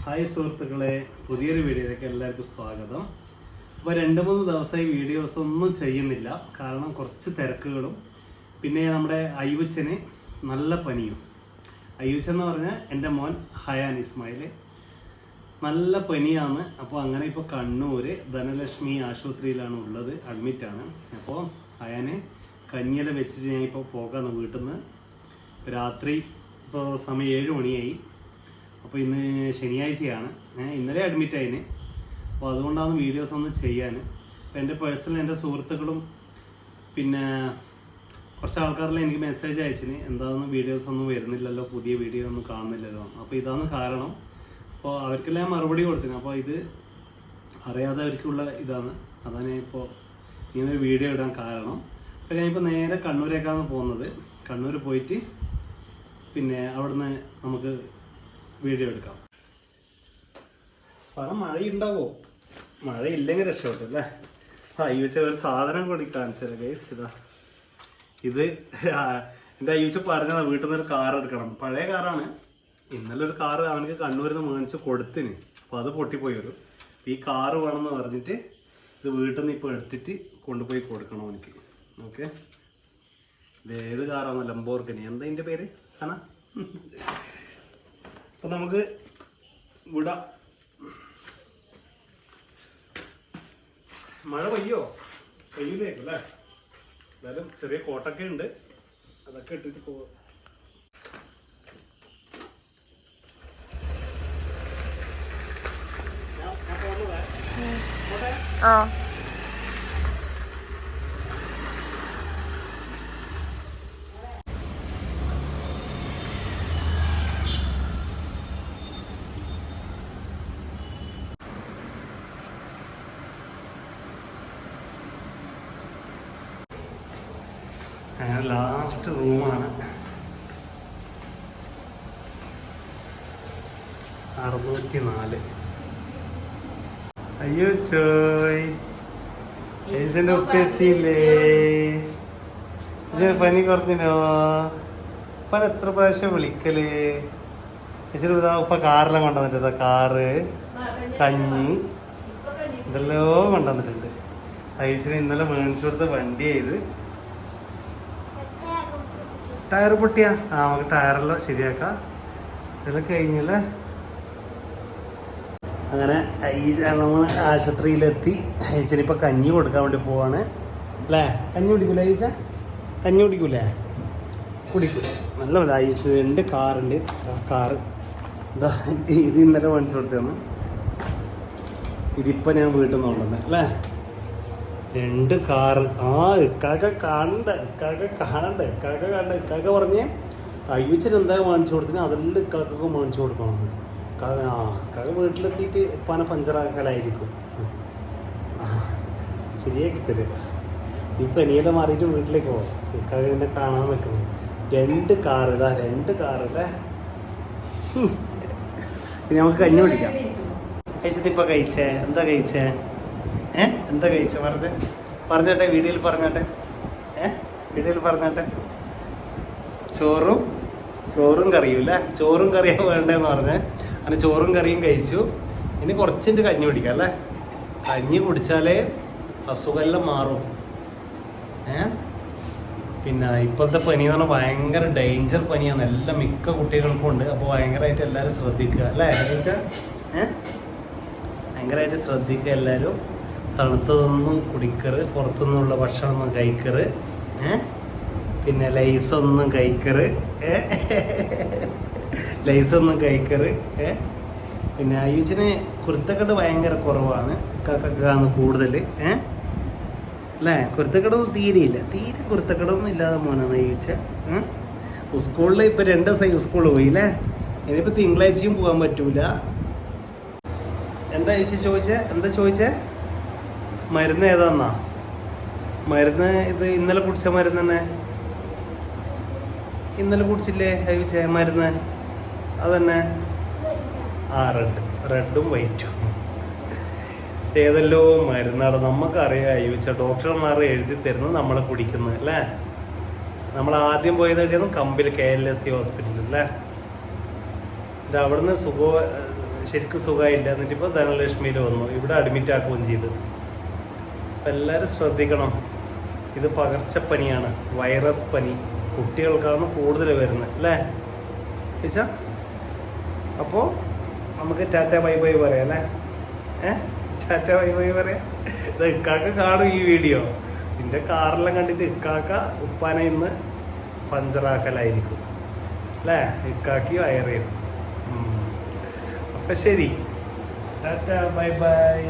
Hi സുഹൃത്തുക്കളെ, പുതിയൊരു വീഡിയോയിലേക്ക് എല്ലാവർക്കും സ്വാഗതം. അപ്പോൾ 2-3 ദിവസമായി വീഡിയോസ് ഒന്നും ചെയ്യുന്നില്ല. കാരണം കുറച്ച് തിരക്കുകളും പിന്നെ നമ്മുടെ അയ്യുച്ചന് നല്ല പനിയും. അയ്യുച്ചൻ എന്ന് പറഞ്ഞാൽ എൻ്റെ മോൻ ഹയാൻ ഇസ്മായിൽ നല്ല പനിയാണ്. അപ്പോൾ അങ്ങനെ ഇപ്പോൾ കണ്ണൂർ ധനലക്ഷ്മി ആശുപത്രിയിലാണ് ഉള്ളത്, അഡ്മിറ്റാണ്. അപ്പോൾ ഹയാന് കഞ്ഞിയില വെച്ചിട്ട് ഞാൻ ഇപ്പോൾ പോകാമെന്ന് വീട്ടിൽ നിന്ന്. രാത്രി ഇപ്പോൾ സമയം 7 മണിയായി. അപ്പോൾ ഇന്ന് ശനിയാഴ്ചയാണ്, ഇന്നലെ അഡ്മിറ്റ് ആയിന്. അപ്പോൾ അതുകൊണ്ടാണ് വീഡിയോസ് ഒന്നും ചെയ്യാൻ. അപ്പോൾ എൻ്റെ പേഴ്സണൽ എൻ്റെ സുഹൃത്തുക്കളും പിന്നെ കുറച്ച് ആൾക്കാരെല്ലാം എനിക്ക് മെസ്സേജ് അയച്ചിന്, എന്താണെന്ന് വീഡിയോസ് ഒന്നും വരുന്നില്ലല്ലോ, പുതിയ വീഡിയോ ഒന്നും കാണുന്നില്ലല്ലോ. അപ്പോൾ ഇതാണ് കാരണം. അപ്പോൾ അവർക്കെല്ലാം മറുപടി കൊടുത്തിന്. അപ്പോൾ ഇത് അറിയാതെ അവർക്കുള്ള ഇതാണ്, അതാണ് ഇപ്പോൾ ഇങ്ങനൊരു വീഡിയോ ഇടാൻ കാരണം. അപ്പോൾ ഞാനിപ്പോൾ നേരെ കണ്ണൂരേക്കാണ് പോകുന്നത്. കണ്ണൂർ പോയിട്ട് പിന്നെ അവിടുന്ന് നമുക്ക് വീഡിയോ എടുക്കാം. സ്ഥലം മഴയുണ്ടാവോ? മഴയില്ലെങ്കിൽ രക്ഷപ്പെട്ടു അല്ലേ. അയ്യൂച്ച ഒരു സാധനം കൂടി കാണിച്ചല്ലേ ഗൈസ്. ഇത് എൻ്റെ അയ്യൂച്ച പറഞ്ഞതാ വീട്ടിൽ നിന്ന് ഒരു കാർ എടുക്കണം. പഴയ കാറാണ്. ഇന്നലെ ഒരു കാറ് അവനക്ക് കണ്ണൂരിൽ നിന്ന് മേടിച്ച് കൊടുത്തിന്. അപ്പോൾ അത് പൊട്ടിപ്പോയി വരും. ഈ കാറ് വേണമെന്ന് പറഞ്ഞിട്ട് ഇത് വീട്ടിൽ നിന്ന് ഇപ്പോൾ എടുത്തിട്ട് കൊണ്ടുപോയി കൊടുക്കണം അവനക്ക്. ഓക്കെ, ഇത് ഏത് കാറാണ്? ലംബോർഗിനി. എന്താ ഇതിൻ്റെ പേര്? സന. അപ്പോൾ നമുക്ക് വിടാം. മഴ പെയ്യൂലേക്കും അല്ലേ. എന്തായാലും ചെറിയ കോട്ടൊക്കെ ഉണ്ട്, അതൊക്കെ ഇട്ടിട്ട് പോവാം. അങ്ങനെ ലാസ്റ്റ് റൂമാണ്. 604. അയ്യോ ചോയ്, ഏജന്റെ ഒപ്പ എത്തിയില്ലേ? പനി കുറഞ്ഞോ? ഇപ്പൊ എത്ര പ്രാവശ്യം വിളിക്കല്? ചേച്ചി ഇപ്പൊ കാറെല്ലാം കൊണ്ടുവന്നിട്ട്, കാറ്, കഞ്ഞി ഇതെല്ലാം കൊണ്ടുവന്നിട്ടുണ്ട്. അയ്യച്ചിന് ഇന്നലെ മേടിച്ചു കൊടുത്ത വണ്ടിയായത്. ടയർ പൊട്ടിയാ? നമുക്ക് ടയറെല്ലാം ശരിയാക്കാം. ഇതെല്ലാം കഴിഞ്ഞല്ലേ. അങ്ങനെ നമ്മൾ ആശുപത്രിയിലെത്തി. അയച്ചനിപ്പോൾ കഞ്ഞി കൊടുക്കാൻ വേണ്ടി പോവാണ് അല്ലേ. കഞ്ഞി കുടിക്കൂലേ അയച്ച? കഞ്ഞി കുടിക്കൂലേ? കുടിക്കും. നല്ല മതി. അയച്ച 2 കാറുണ്ട്. കാറ് ഇതാ, ഇത് ഇന്നലെ മേടിച്ചു കൊടുത്തതാണ്. ഇതിപ്പോൾ ഞാൻ വീട്ടിൽ നിന്ന് കൊണ്ടുവന്നത് അല്ലേ. 2 കാറ്. ഇക്കാക്ക കാണണ്ട, ഇക്കാക്ക പറഞ്ഞേ അയ്യൂച്ചന് എന്താ മേടിച്ചു കൊടുത്തിന്, അതെല്ലാം ഇക്കാക്കൊക്കെ മേടിച്ചു കൊടുക്കണം. ഇക്കാക്ക വീട്ടിലെത്തിയിട്ട് ഉപ്പാനെ പഞ്ചറാക്കലായിരിക്കും. ശരിയാക്കി തരും. ഈ പനിയെല്ലാം മാറിയിട്ട് വീട്ടിലേക്ക് പോകാം. ഇക്കാക്ക എന്നെ കാണാൻ നിൽക്കുന്നു. 2 കാറ്. ഇതാ 2 കാറ് അല്ലേ. പിന്നെ നമുക്ക് കഞ്ഞി പിടിക്കാം. കഴിച്ചിട്ട് ഇപ്പം കഴിച്ചേ? എന്താ കഴിച്ചേ? എന്താ കഴിച്ച? പറഞ്ഞോട്ടെ, വീഡിയോയിൽ പറഞ്ഞോട്ടെ. വീഡിയോയിൽ പറഞ്ഞോട്ടെ. ചോറും കറിയും അല്ലേ. ചോറും കറിയും വേണ്ടതെന്ന് പറഞ്ഞേ. അങ്ങനെ ചോറും കറിയും കഴിച്ചു. ഇനി കുറച്ചിട്ട് കഞ്ഞി കുടിക്കാം അല്ലേ. കഞ്ഞി കുടിച്ചാലേ അസുഖമെല്ലാം മാറും. പിന്നെ ഇപ്പോഴത്തെ പനി എന്ന് പറഞ്ഞാൽ ഭയങ്കര ഡേഞ്ചർ പനിയാണ്. എല്ലാം മിക്ക കുട്ടികൾക്കും ഉണ്ട്. അപ്പോൾ ഭയങ്കരമായിട്ട് എല്ലാവരും ശ്രദ്ധിക്കുക അല്ലേ. ഭയങ്കരമായിട്ട് ശ്രദ്ധിക്കുക എല്ലാവരും. തണുത്തതൊന്നും കുടിക്കറ്, പുറത്തുനിന്നുള്ള ഭക്ഷണമൊന്നും കഴിക്കറ്, പിന്നെ ലൈസൊന്നും കഴിക്കറ്, പിന്നെ അയ്യൂച്ചന് കുരുത്തക്കെട്ട് ഭയങ്കര കുറവാണ്. ഇക്കാക്കാണ് കൂടുതൽ അല്ലേ. കുരുത്തക്കെടൊന്നും തീരെ കുരുത്തക്കെടൊന്നും ഇല്ലാതെ മോനാണ് അയ്യൂച്ച. സ്കൂളിൽ ഇപ്പോൾ 2 ദിവസമായി സ്കൂളിൽ പോയില്ലേ. ഇനിയിപ്പോൾ തിങ്കളാഴ്ചയും പോകാൻ പറ്റൂല. എന്താ ചോദിച്ചേ? എന്താ ചോദിച്ചേ? മരുന്ന് ഏതാന്നാ? മരുന്ന് ഇത് ഇന്നലെ കുടിച്ച മരുന്ന് തന്നെ. ഇന്നലെ കുടിച്ചില്ലേ അയ്യൂച്ചേ മരുന്ന്? അതന്നെ. റെഡും വൈറ്റും ഏതല്ലോ മരുന്നാണ്. നമുക്കറിയാം അയ്യൂച്ച, ഡോക്ടർമാർ എഴുതി തരുന്നത് നമ്മളെ കുടിക്കുന്നത് അല്ലേ. നമ്മൾ ആദ്യം പോയത് എവിടെയാണ്? കമ്പിൽ KLSC ഹോസ്പിറ്റലിൽ അല്ലേ. അവിടുന്ന് ശരിക്കും സുഖമായില്ല. എന്നിട്ടിപ്പോൾ ധനലക്ഷ്മിയിൽ വന്നു, ഇവിടെ അഡ്മിറ്റ് ആക്കുകയും ചെയ്തു. അപ്പം എല്ലാവരും ശ്രദ്ധിക്കണം, ഇത് പകർച്ചപ്പനിയാണ്, വൈറസ് പനി. കുട്ടികൾക്കാണ് കൂടുതൽ വരുന്നത് അല്ലേ ചേച്ചാ? അപ്പോൾ നമുക്ക് ടാറ്റ ബൈ ബൈ പറയാം അല്ലേ? ടാറ്റ ബൈ ബൈ പറയാം. ഇത് ഇക്കാക്ക കാണും ഈ വീഡിയോ. ഇതിൻ്റെ കാറെല്ലാം കണ്ടിട്ട് ഇക്കാക്ക ഉപ്പാനെ ഇന്ന് പഞ്ചറാക്കലായിരിക്കും അല്ലേ? ഇക്കാക്കി വയറിയും. അപ്പം ശരി, ടാറ്റ ബൈ ബൈ.